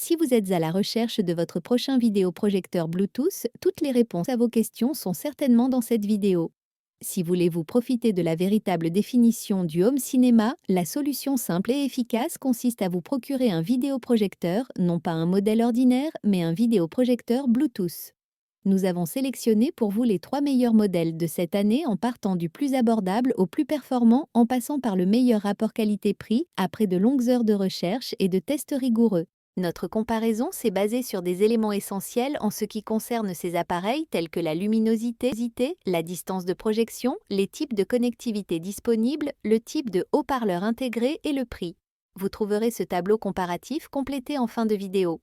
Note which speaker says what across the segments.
Speaker 1: Si vous êtes à la recherche de votre prochain vidéoprojecteur Bluetooth, toutes les réponses à vos questions sont certainement dans cette vidéo. Si voulez-vous profiter de la véritable définition du home cinéma, la solution simple et efficace consiste à vous procurer un vidéoprojecteur, non pas un modèle ordinaire, mais un vidéoprojecteur Bluetooth. Nous avons sélectionné pour vous les 3 meilleurs modèles de cette année en partant du plus abordable au plus performant en passant par le meilleur rapport qualité-prix après de longues heures de recherche et de tests rigoureux. Notre comparaison s'est basée sur des éléments essentiels en ce qui concerne ces appareils tels que la luminosité, la distance de projection, les types de connectivité disponibles, le type de haut-parleur intégré et le prix. Vous trouverez ce tableau comparatif complété en fin de vidéo.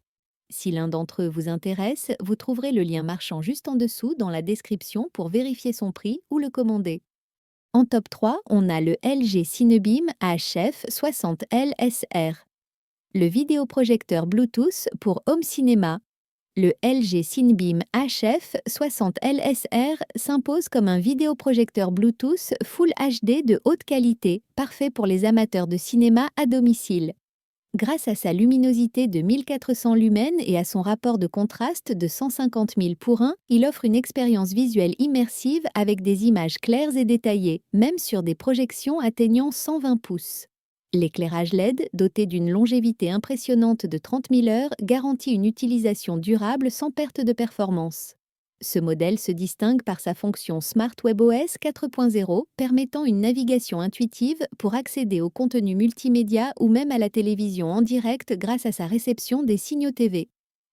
Speaker 1: Si l'un d'entre eux vous intéresse, vous trouverez le lien marchand juste en dessous dans la description pour vérifier son prix ou le commander. En top 3, on a le LG Cinebeam HF 60 LSR. Le vidéoprojecteur Bluetooth pour home cinéma. Le LG Cinebeam HF 60 LSR s'impose comme un vidéoprojecteur Bluetooth Full HD de haute qualité, parfait pour les amateurs de cinéma à domicile. Grâce à sa luminosité de 1400 lumens et à son rapport de contraste de 150 000 pour 1, il offre une expérience visuelle immersive avec des images claires et détaillées, même sur des projections atteignant 120 pouces. L'éclairage LED, doté d'une longévité impressionnante de 30 000 heures, garantit une utilisation durable sans perte de performance. Ce modèle se distingue par sa fonction Smart WebOS 4.0, permettant une navigation intuitive pour accéder au contenu multimédia ou même à la télévision en direct grâce à sa réception des signaux TV.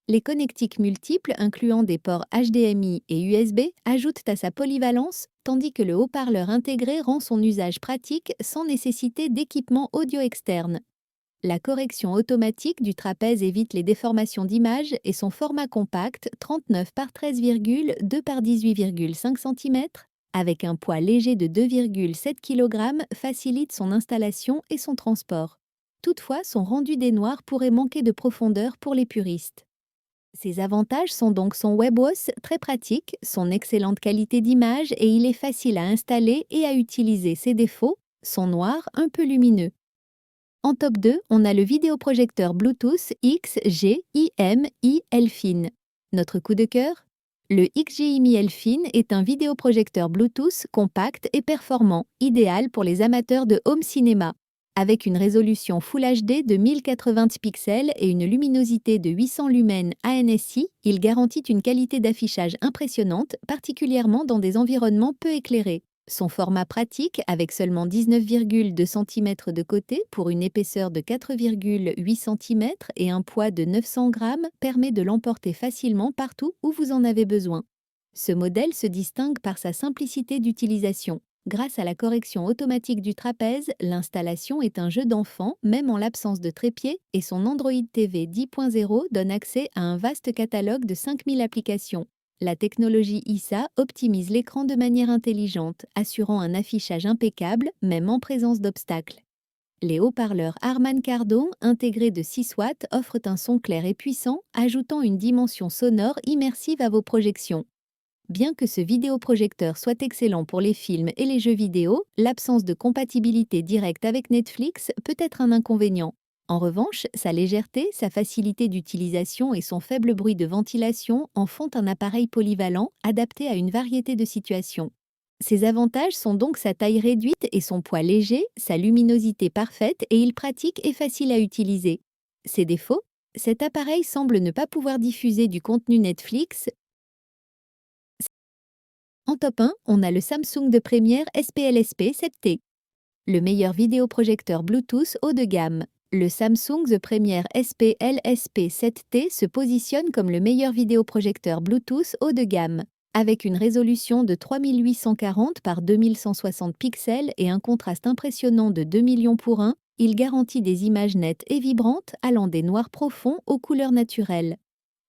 Speaker 1: Les connectiques multiples, incluant des ports HDMI et USB, ajoutent à sa polyvalence, tandis que le haut-parleur intégré rend son usage pratique sans nécessiter d'équipement audio externe. La correction automatique du trapèze évite les déformations d'image et son format compact 39 par 13,2 par 18,5 cm, avec un poids léger de 2,7 kg, facilite son installation et son transport. Toutefois, son rendu des noirs pourrait manquer de profondeur pour les puristes. Ses avantages sont donc son WebOS très pratique, son excellente qualité d'image et il est facile à installer et à utiliser. Ses défauts, son noir un peu lumineux. En top 2, on a le vidéoprojecteur Bluetooth XGIMI Elfin. Notre coup de cœur? Le XGIMI Elfin est un vidéoprojecteur Bluetooth compact et performant, idéal pour les amateurs de home cinéma. Avec une résolution Full HD de 1080 pixels et une luminosité de 800 lumens ANSI, il garantit une qualité d'affichage impressionnante, particulièrement dans des environnements peu éclairés. Son format pratique, avec seulement 19,2 cm de côté pour une épaisseur de 4,8 cm et un poids de 900 g, permet de l'emporter facilement partout où vous en avez besoin. Ce modèle se distingue par sa simplicité d'utilisation. Grâce à la correction automatique du trapèze, l'installation est un jeu d'enfant, même en l'absence de trépied, et son Android TV 10.0 donne accès à un vaste catalogue de 5000 applications. La technologie ISA optimise l'écran de manière intelligente, assurant un affichage impeccable, même en présence d'obstacles. Les haut-parleurs Harman Kardon, intégrés de 6 watts, offrent un son clair et puissant, ajoutant une dimension sonore immersive à vos projections. Bien que ce vidéoprojecteur soit excellent pour les films et les jeux vidéo, l'absence de compatibilité directe avec Netflix peut être un inconvénient. En revanche, sa légèreté, sa facilité d'utilisation et son faible bruit de ventilation en font un appareil polyvalent adapté à une variété de situations. Ses avantages sont donc sa taille réduite et son poids léger, sa luminosité parfaite et il pratique et facile à utiliser. Ses défauts? Cet appareil semble ne pas pouvoir diffuser du contenu Netflix. En top 1, on a le Samsung de première SPLSP 7T. Le meilleur vidéoprojecteur Bluetooth haut de gamme. Le Samsung The Premier SPLSP 7T se positionne comme le meilleur vidéoprojecteur Bluetooth haut de gamme. Avec une résolution de 3840 par 2160 pixels et un contraste impressionnant de 2 millions pour 1, il garantit des images nettes et vibrantes allant des noirs profonds aux couleurs naturelles.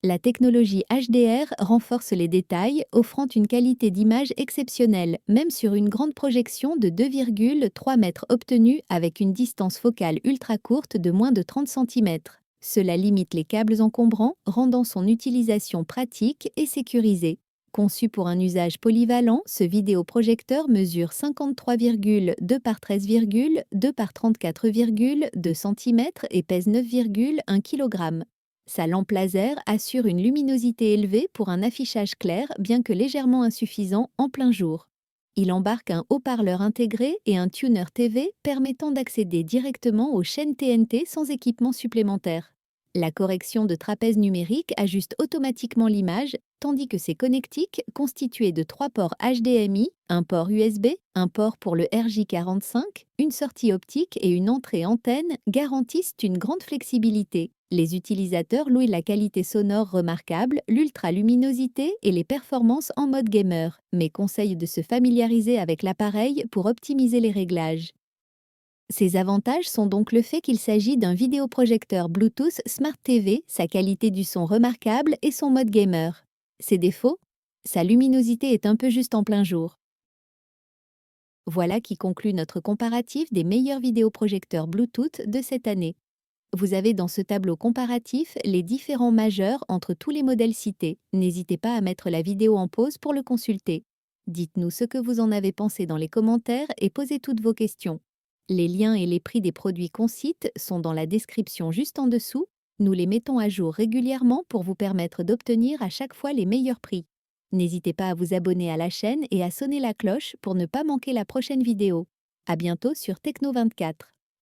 Speaker 1: La technologie HDR renforce les détails, offrant une qualité d'image exceptionnelle, même sur une grande projection de 2,3 mètres obtenue avec une distance focale ultra courte de moins de 30 cm. Cela limite les câbles encombrants, rendant son utilisation pratique et sécurisée. Conçu pour un usage polyvalent, ce vidéoprojecteur mesure 53,2 par 13,2 par 34,2 cm et pèse 9,1 kg. Sa lampe laser assure une luminosité élevée pour un affichage clair, bien que légèrement insuffisant en plein jour. Il embarque un haut-parleur intégré et un tuner TV permettant d'accéder directement aux chaînes TNT sans équipement supplémentaire. La correction de trapèze numérique ajuste automatiquement l'image, tandis que ses connectiques, constitués de 3 ports HDMI, un port USB, un port pour le RJ45, une sortie optique et une entrée antenne, garantissent une grande flexibilité. Les utilisateurs louent la qualité sonore remarquable, l'ultra-luminosité et les performances en mode gamer, mais conseillent de se familiariser avec l'appareil pour optimiser les réglages. Ces avantages sont donc le fait qu'il s'agit d'un vidéoprojecteur Bluetooth Smart TV, sa qualité du son remarquable et son mode gamer. Ses défauts? Sa luminosité est un peu juste en plein jour. Voilà qui conclut notre comparatif des meilleurs vidéoprojecteurs Bluetooth de cette année. Vous avez dans ce tableau comparatif les différents majeurs entre tous les modèles cités. N'hésitez pas à mettre la vidéo en pause pour le consulter. Dites-nous ce que vous en avez pensé dans les commentaires et posez toutes vos questions. Les liens et les prix des produits qu'on cite sont dans la description juste en dessous. Nous les mettons à jour régulièrement pour vous permettre d'obtenir à chaque fois les meilleurs prix. N'hésitez pas à vous abonner à la chaîne et à sonner la cloche pour ne pas manquer la prochaine vidéo. À bientôt sur Techno24.